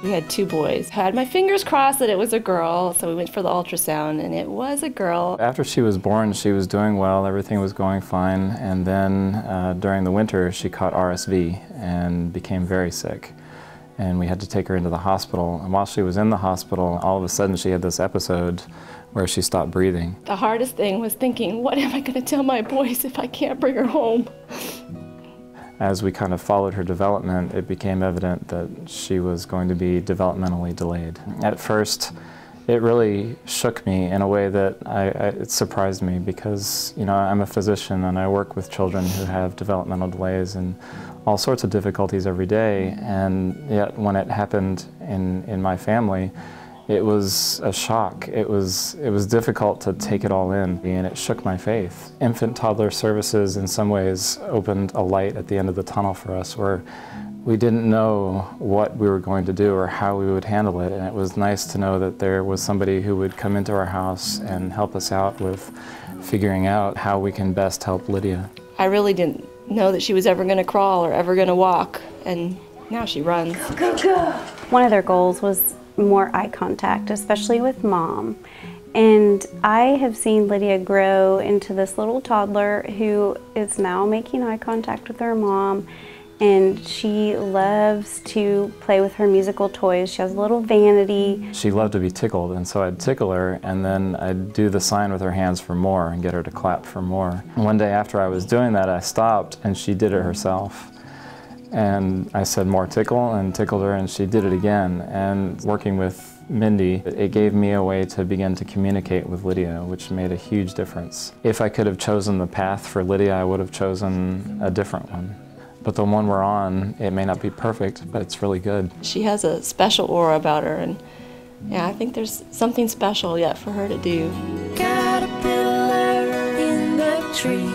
We had 2 boys. I had my fingers crossed that it was a girl, so we went for the ultrasound, and it was a girl. After she was born, she was doing well, everything was going fine, and then during the winter she caught RSV and became very sick. And we had to take her into the hospital, and while she was in the hospital, all of a sudden she had this episode where she stopped breathing. The hardest thing was thinking, what am I going to tell my boys if I can't bring her home? As we kind of followed her development, it became evident that she was going to be developmentally delayed. At first, it really shook me in a way that it surprised me because, you know, I'm a physician and I work with children who have developmental delays and all sorts of difficulties every day, and yet when it happened in my family, it was a shock. It was difficult to take it all in, and it shook my faith. Infant toddler services in some ways opened a light at the end of the tunnel for us where we didn't know what we were going to do or how we would handle it, and it was nice to know that there was somebody who would come into our house and help us out with figuring out how we can best help Lydia. I really didn't know that she was ever going to crawl or ever going to walk, and now she runs. Go, go. One of their goals was more eye contact, especially with Mom. And I have seen Lydia grow into this little toddler who is now making eye contact with her mom, and she loves to play with her musical toys. She has a little vanity. She loved to be tickled, and so I'd tickle her, and then I'd do the sign with her hands for more and get her to clap for more. One day after I was doing that, I stopped, and she did it herself. And I said, more tickle, and tickled her, and she did it again. And working with Mindy, it gave me a way to begin to communicate with Lydia, which made a huge difference. If I could have chosen the path for Lydia, I would have chosen a different one. But the one we're on, it may not be perfect, but it's really good. She has a special aura about her, and yeah, I think there's something special yet for her to do. Caterpillar in the tree,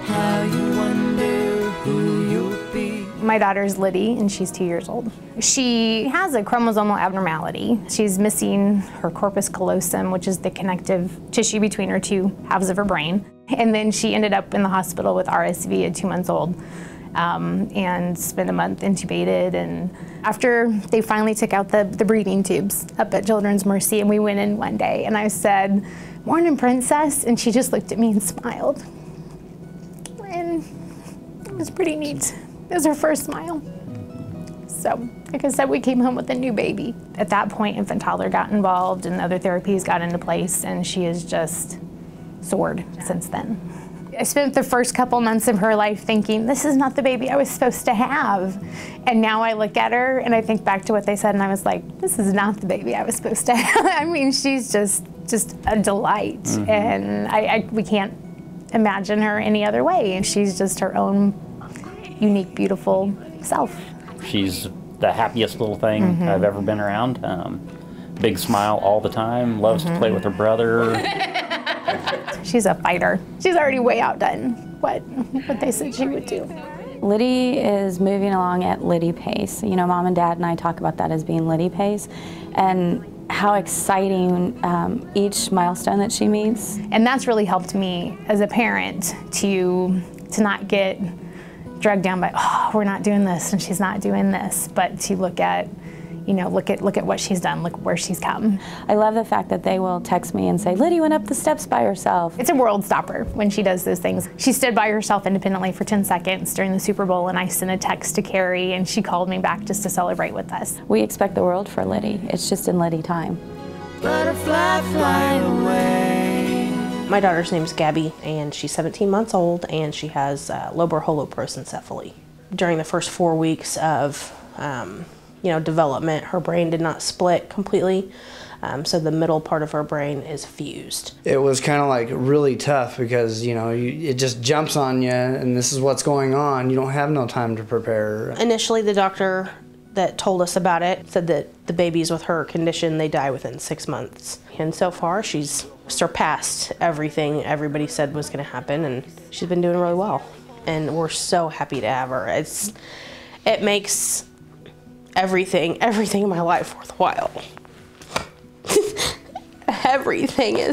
how you wonder who you'll be. My daughter's Liddy, and she's 2 years old. She has a chromosomal abnormality. She's missing her corpus callosum, which is the connective tissue between her 2 halves of her brain. And then she ended up in the hospital with RSV at 2 months old. And spent a month intubated, and after they finally took out the breathing tubes up at Children's Mercy, and we went in one day, and I said, "Morning, Princess," and she just looked at me and smiled. And it was pretty neat. It was her first smile. So, like I said, we came home with a new baby. At that point, infant toddler got involved and other therapies got into place, and she has just soared since then. I spent the first couple months of her life thinking, this is not the baby I was supposed to have. And now I look at her and I think back to what they said, and I was like, this is not the baby I was supposed to have. I mean, she's just a delight. Mm-hmm. And we can't imagine her any other way. And she's just her own unique, beautiful self. She's the happiest little thing I've ever been around. Big smile all the time, loves to play with her brother. She's a fighter. She's already way outdone what they said she would do. Liddy is moving along at Liddy pace. You know, Mom and Dad and I talk about that as being Liddy pace, and how exciting each milestone that she meets. And that's really helped me as a parent to not get dragged down by, oh, we're not doing this and she's not doing this, but to look at, you know, look at what she's done, look where she's come. I love the fact that they will text me and say, Liddy went up the steps by herself. It's a world stopper when she does those things. She stood by herself independently for 10 seconds during the Super Bowl, and I sent a text to Carrie, and she called me back just to celebrate with us. We expect the world for Liddy. It's just in Liddy time. Butterfly flying away. My daughter's name's Gabby, and she's 17 months old, and she has lobar holoprosencephaly. During the first 4 weeks of development, her brain did not split completely, so the middle part of her brain is fused. It was kind of like really tough because, you know, it just jumps on you and this is what's going on. You don't have no time to prepare. Initially, the doctor that told us about it said that the babies with her condition, they die within 6 months. And so far, she's surpassed everything everybody said was going to happen, and she's been doing really well. And we're so happy to have her. It makes everything in my life worthwhile.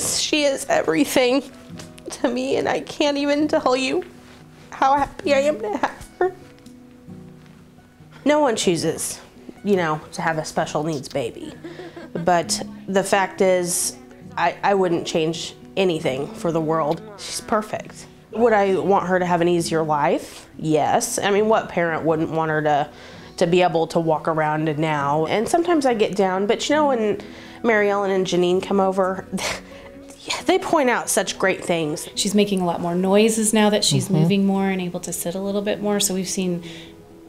She is everything to me, and I can't even tell you how happy I am to have her. No one chooses you know, to have a special needs baby. But the fact is, I wouldn't change anything for the world. She's perfect. Would I want her to have an easier life? Yes. I mean, what parent wouldn't want her to be able to walk around now? And sometimes I get down, but you know, when Mary Ellen and Janine come over, they point out such great things. She's making a lot more noises now that she's moving more and able to sit a little bit more. So we've seen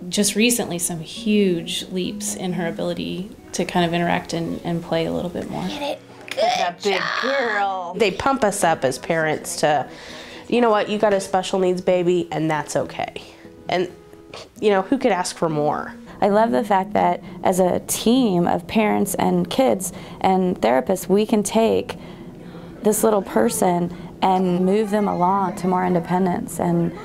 just recently some huge leaps in her ability to kind of interact and play a little bit more. Get it. Good big girl. They pump us up as parents to, you know what, you got a special needs baby and that's okay. And, you know, who could ask for more? I love the fact that as a team of parents and kids and therapists, we can take this little person and move them along to more independence, and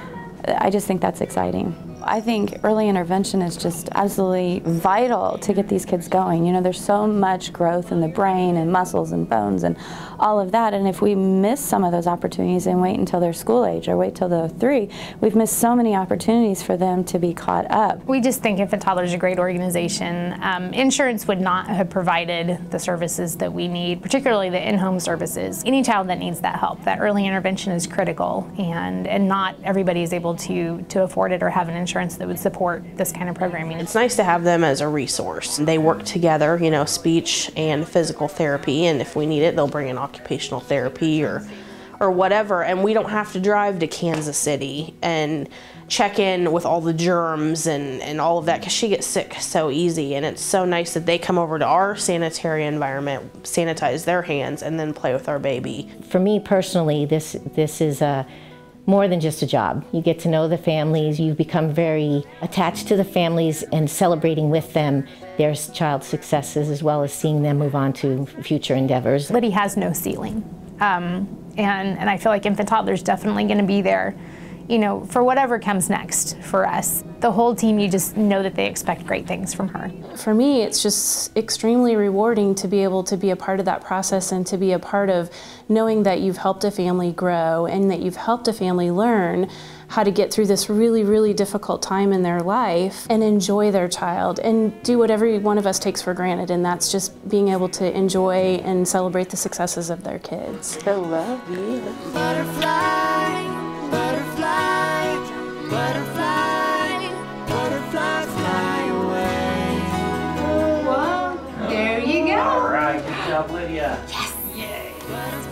I just think that's exciting. I think early intervention is just absolutely vital to get these kids going. You know, there's so much growth in the brain and muscles and bones and all of that, and if we miss some of those opportunities and wait until they're school age or wait till they're 3, we've missed so many opportunities for them to be caught up. We just think Infant Toddlers is a great organization. Insurance would not have provided the services that we need, particularly the in-home services. Any child that needs that help, that early intervention is critical, and not everybody is able to afford it or have an insurance that would support this kind of programming. It's nice to have them as a resource. They work together, you know, speech and physical therapy, and if we need it, they'll bring in occupational therapy or whatever, and we don't have to drive to Kansas City and check in with all the germs and all of that, because she gets sick so easy, and it's so nice that they come over to our sanitary environment, sanitize their hands, and then play with our baby. For me personally, this is more than just a job. You get to know the families, you become very attached to the families and celebrating with them their child successes, as well as seeing them move on to future endeavors. Liddy has no ceiling. And I feel like Infant Toddler's definitely going to be there, you know, for whatever comes next for us. The whole team, you just know that they expect great things from her. For me, it's just extremely rewarding to be able to be a part of that process and to be a part of knowing that you've helped a family grow and that you've helped a family learn how to get through this really, really difficult time in their life and enjoy their child and do what every one of us takes for granted, and that's just being able to enjoy and celebrate the successes of their kids. I love you. Butterfly, butterfly, butterfly, butterfly, fly away. Well, there you go. All right, good job, Lydia. Yes. Yay. Butterfly.